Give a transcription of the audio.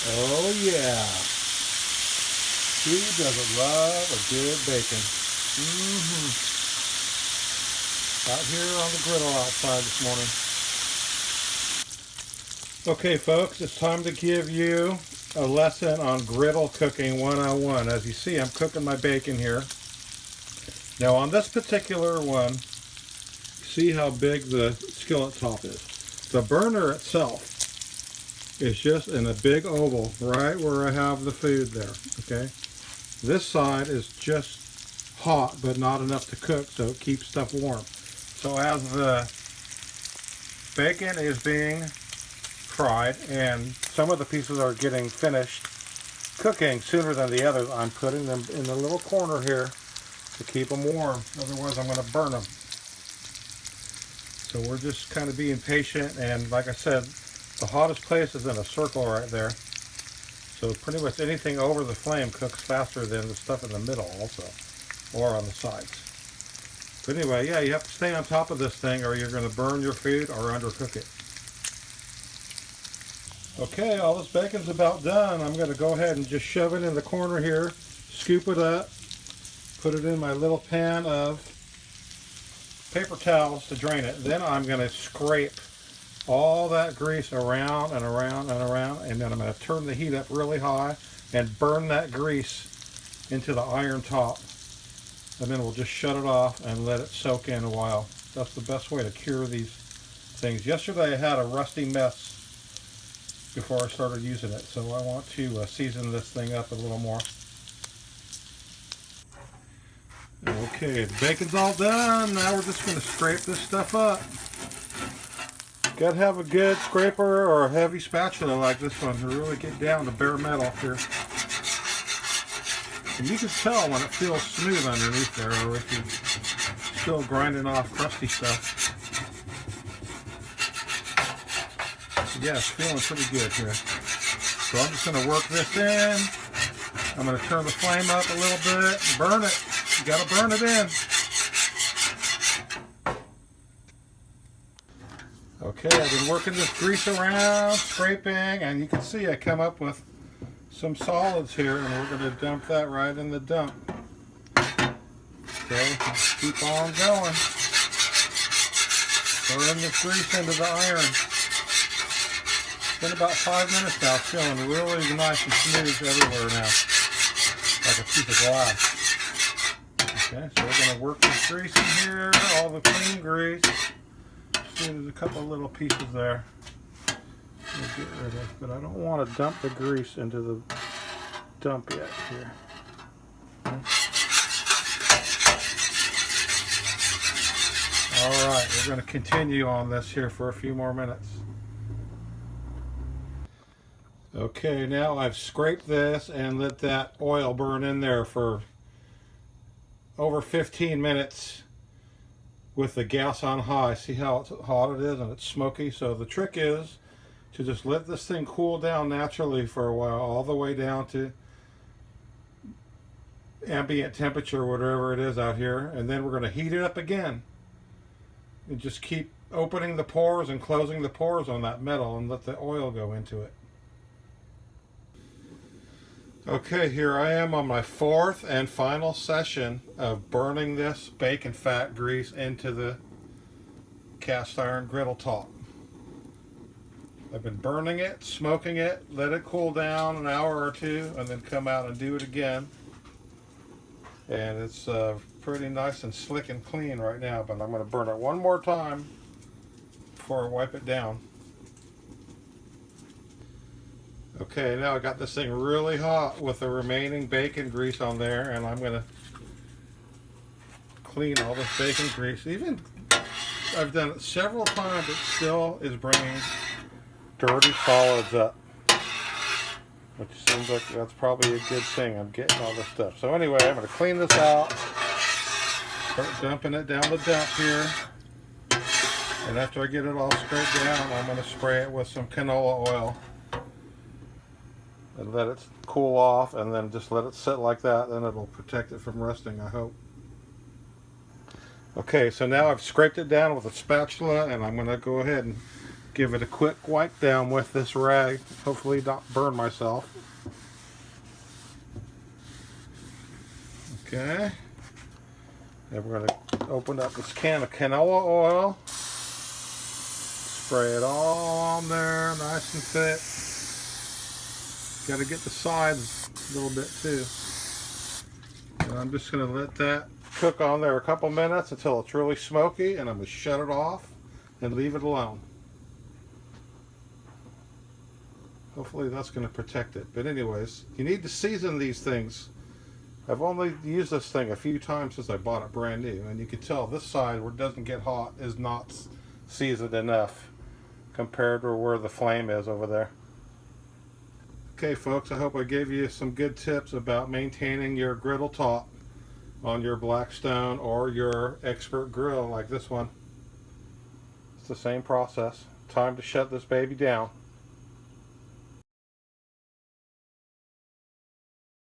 Oh yeah. Who doesn't love a good bacon? Out here on the griddle outside this morning. Okay folks, it's time to give you a lesson on griddle cooking 101. As you see, I'm cooking my bacon here. Now on this particular one, see how big the skillet top is. The burner itself is just in a big oval right where I have the food there, okay? This side is just hot but not enough to cook, so it keeps stuff warm. So as the bacon is being fried and some of the pieces are getting finished cooking sooner than the others, I'm putting them in the little corner here to keep them warm. Otherwise I'm going to burn them. So we're just kind of being patient, and like I said, the hottest place is in a circle right there. So pretty much anything over the flame cooks faster than the stuff in the middle also, or on the sides. But anyway, yeah, you have to stay on top of this thing or you're going to burn your food or undercook it. Okay, all this bacon's about done. I'm going to go ahead and just shove it in the corner here, scoop it up, put it in my little pan of paper towels to drain it. Then I'm going to scrape all that grease around and around and around, and then I'm going to turn the heat up really high and burn that grease into the iron top, and then we'll just shut it off and let it soak in a while. That's the best way to cure these things. Yesterday I had a rusty mess before I started using it, so I want to season this thing up a little more. Okay, the bacon's all done. Now we're just going to scrape this stuff up. Got to have a good scraper or a heavy spatula like this one to really get down to bare metal here. And you can tell when it feels smooth underneath there, or if you're still grinding off crusty stuff. Yeah, it's feeling pretty good here. So I'm just going to work this in. I'm going to turn the flame up a little bit, burn it. You got to burn it in. Okay, I've been working this grease around, scraping, and you can see I come up with some solids here, and we're going to dump that right in the dump. Okay, keep on going. Burn this grease into the iron. It's been about 5 minutes now, feeling really nice and smooth everywhere now, like a piece of glass. Okay, so we're going to work this grease in here, all the clean grease. See, there's a couple little pieces there we'll get rid of, but I don't want to dump the grease into the dump yet here. Okay. Alright, we're going to continue on this here for a few more minutes. Okay, now I've scraped this and let that oil burn in there for over 15 minutes with the gas on high. See how hot it is and it's smoky? So the trick is to just let this thing cool down naturally for a while, all the way down to ambient temperature, whatever it is out here, and then we're going to heat it up again. And just keep opening the pores and closing the pores on that metal and let the oil go into it. Okay, here I am on my fourth and final session of burning this bacon fat grease into the cast iron griddle top. I've been burning it, smoking it, let it cool down an hour or two, and then come out and do it again. And it's pretty nice and slick and clean right now, but I'm going to burn it one more time before I wipe it down. Okay, now I got this thing really hot with the remaining bacon grease on there, and I'm going to clean all this bacon grease. Even I've done it several times, it still is bringing dirty solids up, which seems like that's probably a good thing. I'm getting all this stuff. So anyway, I'm going to clean this out, start dumping it down the dump here, and after I get it all scraped down, I'm going to spray it with some canola oil and let it cool off, and then just let it sit like that. Then it'll protect it from rusting, I hope. Okay, so now I've scraped it down with a spatula, and I'm going to go ahead and give it a quick wipe down with this rag. Hopefully not burn myself. Okay. And we're going to open up this can of canola oil. Spray it all on there, nice and thick. Got to get the sides a little bit too. And I'm just going to let that cook on there a couple minutes until it's really smoky, and I'm going to shut it off and leave it alone. Hopefully that's going to protect it. But anyways, you need to season these things. I've only used this thing a few times since I bought it brand new, and you can tell this side where it doesn't get hot is not seasoned enough compared to where the flame is over there. Okay folks, I hope I gave you some good tips about maintaining your griddle top on your Blackstone or your expert grill like this one. It's the same process. Time to shut this baby down.